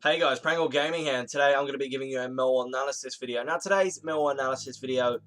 Hey guys, Prangell Gaming here, and today I'm going to be giving you a Millwall analysis video. Now today's Millwall analysis video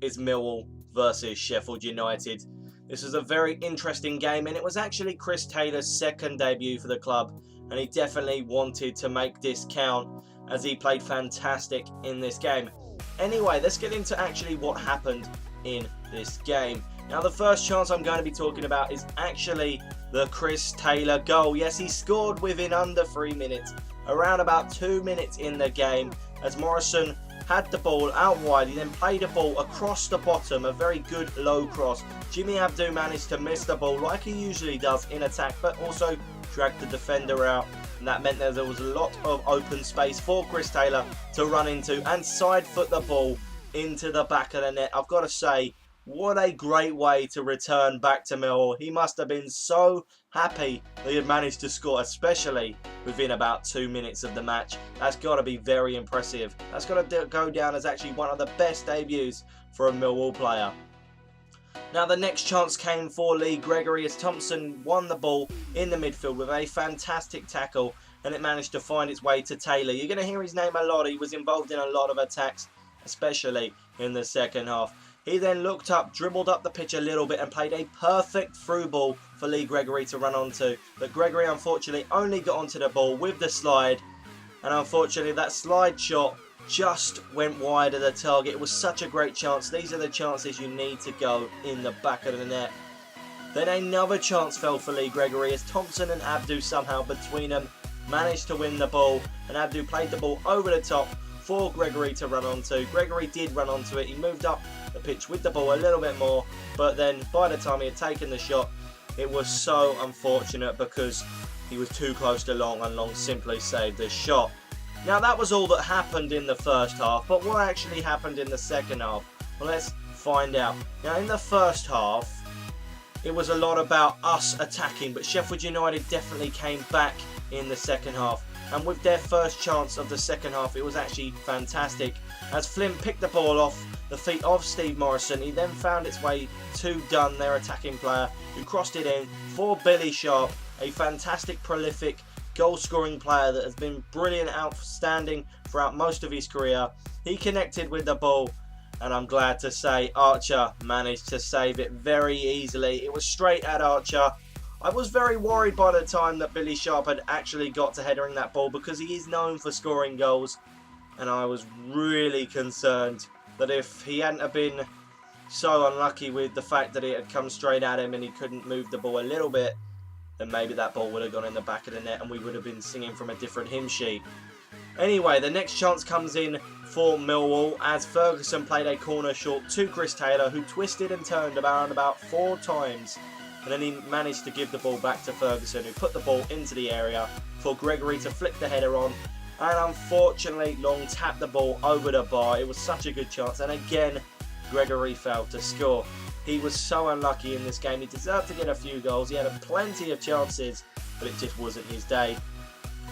is Millwall versus Sheffield United. This was a very interesting game, and it was actually Chris Taylor's second debut for the club, and he definitely wanted to make this count as he played fantastic in this game. Anyway, let's get into actually what happened in this game. Now the first chance I'm going to be talking about is actually the Chris Taylor goal. Yes, he scored within under 3 minutes. Around about 2 minutes in the game, as Morrison had the ball out wide. He then played a ball across the bottom, a very good low cross. Jimmy Abdou managed to miss the ball like he usually does in attack, but also dragged the defender out, and that meant that there was a lot of open space for Chris Taylor to run into and side foot the ball into the back of the net. I've got to say, what a great way to return back to Millwall. He must have been so happy that he had managed to score, especially within about 2 minutes of the match. That's got to be very impressive. That's got to go down as actually one of the best debuts for a Millwall player. Now the next chance came for Lee Gregory as Thompson won the ball in the midfield with a fantastic tackle, and it managed to find its way to Taylor. You're going to hear his name a lot. He was involved in a lot of attacks, especially in the second half. He then looked up, dribbled up the pitch a little bit and played a perfect through ball for Lee Gregory to run onto. But Gregory unfortunately only got onto the ball with the slide, and unfortunately that slide shot just went wide of the target. It was such a great chance. These are the chances you need to go in the back of the net. Then another chance fell for Lee Gregory as Thompson and Abdou somehow between them managed to win the ball, and Abdou played the ball over the top for Gregory to run onto. Gregory did run onto it. He moved up the pitch with the ball a little bit more, but then by the time he had taken the shot, it was so unfortunate because he was too close to Long, and Long simply saved the shot. Now that was all that happened in the first half, but what actually happened in the second half? Well, let's find out. Now in the first half, it was a lot about us attacking, but Sheffield United definitely came back in the second half. And with their first chance of the second half, it was actually fantastic. As Flint picked the ball off the feet of Steve Morrison, he then found its way to Dunn, their attacking player, who crossed it in for Billy Sharp, a fantastic, prolific, goal-scoring player that has been brilliant, outstanding throughout most of his career. He connected with the ball, and I'm glad to say Archer managed to save it very easily. It was straight at Archer. I was very worried by the time that Billy Sharp had actually got to headering that ball because he is known for scoring goals, and I was really concerned that if he hadn't have been so unlucky with the fact that it had come straight at him and he couldn't move the ball a little bit, then maybe that ball would have gone in the back of the net and we would have been singing from a different hymn sheet. Anyway, the next chance comes in for Millwall as Ferguson played a corner short to Chris Taylor, who twisted and turned about 4 times. And then he managed to give the ball back to Ferguson, who put the ball into the area for Gregory to flick the header on. And unfortunately, Long tapped the ball over the bar. It was such a good chance. And again, Gregory failed to score. He was so unlucky in this game. He deserved to get a few goals. He had plenty of chances, but it just wasn't his day.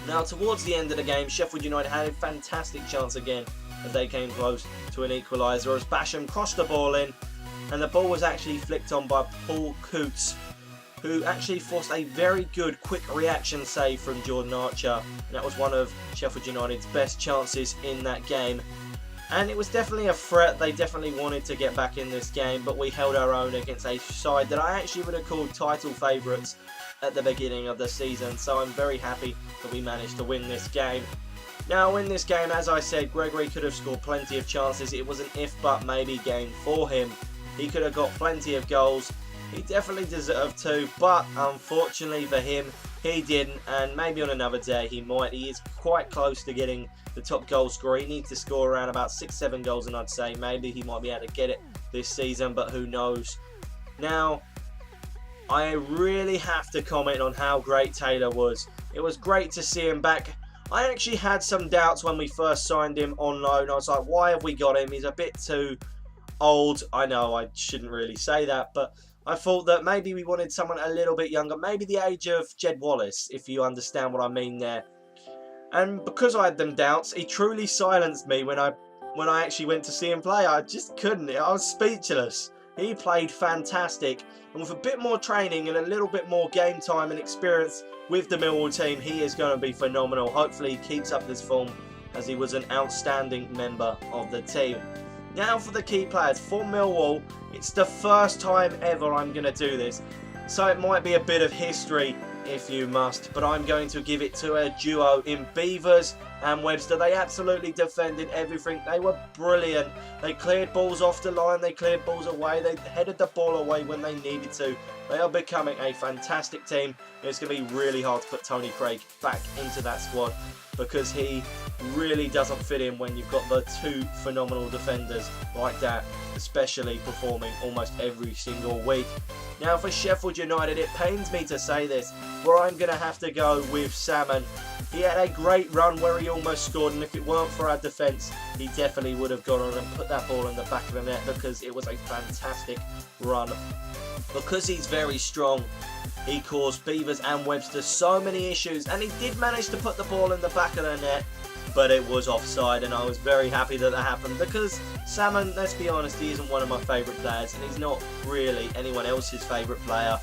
Now, towards the end of the game, Sheffield United had a fantastic chance again as they came close to an equaliser as Basham crossed the ball in, and the ball was actually flicked on by Paul Coots, who actually forced a very good quick reaction save from Jordan Archer, and that was one of Sheffield United's best chances in that game. And it was definitely a threat. They definitely wanted to get back in this game, but we held our own against a side that I actually would have called title favourites at the beginning of the season, so I'm very happy that we managed to win this game. Now in this game, as I said, Gregory could have scored plenty of chances. It was an if but maybe game for him. He could have got plenty of goals. He definitely deserved to, but unfortunately for him, he didn't, and maybe on another day he might. He is quite close to getting the top goal scorer. He needs to score around about 6-7 goals, and I'd say maybe he might be able to get it this season, but who knows. Now, I really have to comment on how great Taylor was. It was great to see him back. I actually had some doubts when we first signed him on loan. I was like, why have we got him? He's a bit too old. I know I shouldn't really say that, but I thought that maybe we wanted someone a little bit younger, maybe the age of Jed Wallace, if you understand what I mean there. And because I had them doubts, he truly silenced me when I actually went to see him play. I just couldn't. I was speechless. He played fantastic, and with a bit more training and a little bit more game time and experience with the Millwall team, he is going to be phenomenal. Hopefully he keeps up this form, as he was an outstanding member of the team. Now for the key players for Millwall, it's the first time ever I'm going to do this, so it might be a bit of history if you must, but I'm going to give it to a duo in Beavers and Webster. They absolutely defended everything. They were brilliant. They cleared balls off the line, they cleared balls away, they headed the ball away when they needed to. They are becoming a fantastic team. It's going to be really hard to put Tony Craig back into that squad, because he really doesn't fit in when you've got the two phenomenal defenders like that, especially performing almost every single week. Now for Sheffield United, it pains me to say this, where I'm going to have to go with Salmon. He had a great run where he almost scored, and if it weren't for our defence, he definitely would have gone on and put that ball in the back of the net, because it was a fantastic run. Because he's very strong, he caused Beavers and Webster so many issues, and he did manage to put the ball in the back of the net, but it was offside, and I was very happy that that happened, because Salmon, let's be honest, he isn't one of my favourite players, and he's not really anyone else's favourite player.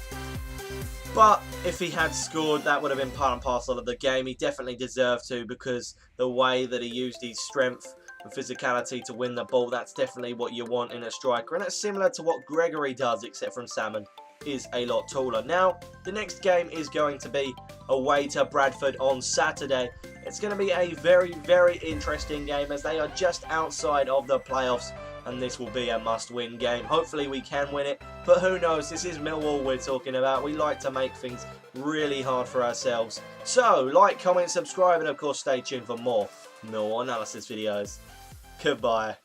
But if he had scored, that would have been part and parcel of the game. He definitely deserved to, because the way that he used his strength and physicality to win the ball, that's definitely what you want in a striker. And it's similar to what Gregory does, except from Salmon is a lot taller. Now, the next game is going to be away to Bradford on Saturday. It's going to be a very, very interesting game, as they are just outside of the playoffs, and this will be a must-win game. Hopefully we can win it, but who knows? This is Millwall we're talking about. We like to make things really hard for ourselves. So, like, comment, subscribe, and of course stay tuned for more Millwall analysis videos. Goodbye.